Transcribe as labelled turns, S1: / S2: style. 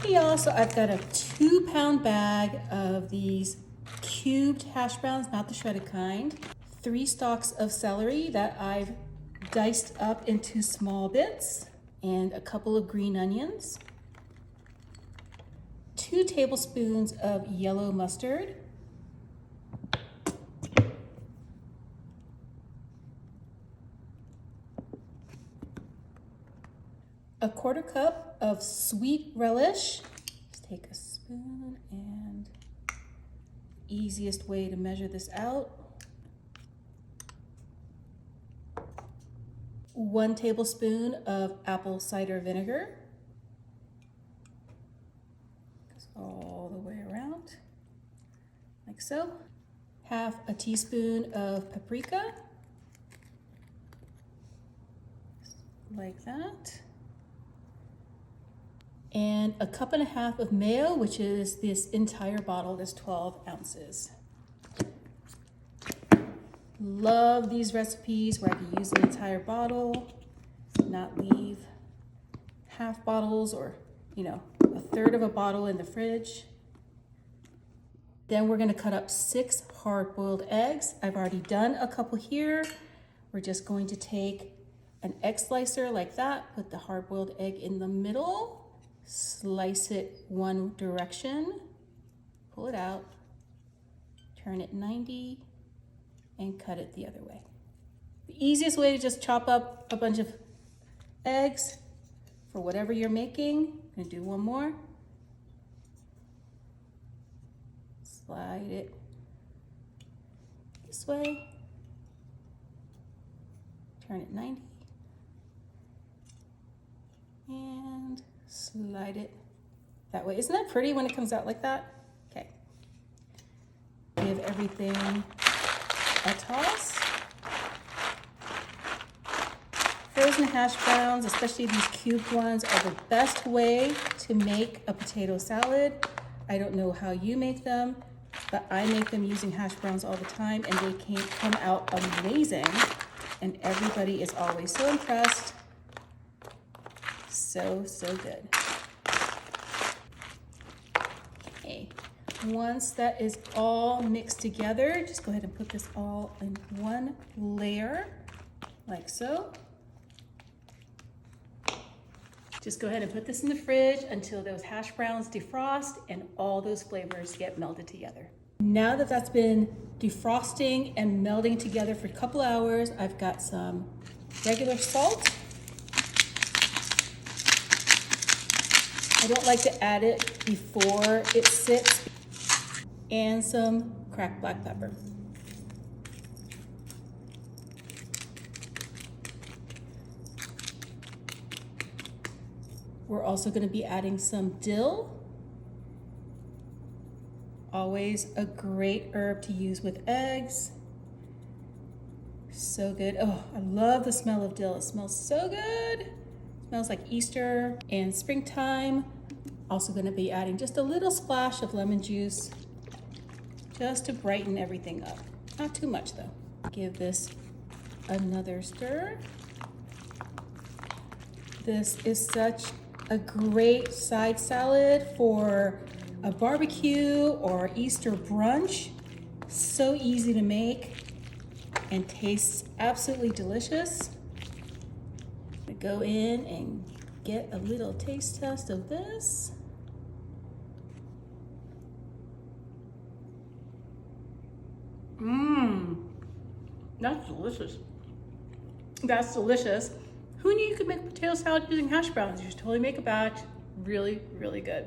S1: Hey y'all, so I've got a 2-pound bag of these cubed hash browns, not the shredded kind. 3 stalks of celery that I've diced up into small bits, and a couple of green onions. 2 tablespoons of yellow mustard. A 1/4 cup of sweet relish. Just take a spoon, and easiest way to measure this out. 1 tablespoon of apple cider vinegar. Goes all the way around, like so. 1/2 teaspoon of paprika, like that. And a 1.5 cups of mayo, which is this entire bottle, this 12 ounces. Love these recipes where I can use the entire bottle, not leave half bottles or, a 1/3 of a bottle in the fridge. Then we're gonna cut up 6 hard-boiled eggs. I've already done a couple here. We're just going to take an egg slicer like that, put the hard-boiled egg in the middle, slice it one direction, pull it out, turn it 90, and cut it the other way. The easiest way to just chop up a bunch of eggs for whatever you're making. I'm gonna do one more. Slide it this way, turn it 90, and slide it that way. Isn't that pretty when it comes out like that? Okay. Give everything a toss. Frozen hash browns, especially these cubed ones, are the best way to make a potato salad. I don't know how you make them, but I make them using hash browns all the time, and they can come out amazing, and everybody is always so impressed. So good. Okay, once that is all mixed together, just go ahead and put this all in one layer, like so. Just go ahead and put this in the fridge until those hash browns defrost and all those flavors get melded together. Now that that's been defrosting and melding together for a couple hours, I've got some regular salt. I don't like to add it before it sits, and some cracked black pepper. We're also going to be adding some dill. Always a great herb to use with eggs. So good. Oh, I love the smell of dill. It smells so good. Smells like Easter and springtime. Also gonna be adding just a little splash of lemon juice just to brighten everything up. Not too much though. Give this another stir. This is such a great side salad for a barbecue or Easter brunch. So easy to make and tastes absolutely delicious. Go in and get a little taste test of this. That's delicious. That's delicious. Who knew you could make potato salad using hash browns? You should totally make a batch. Really, really good.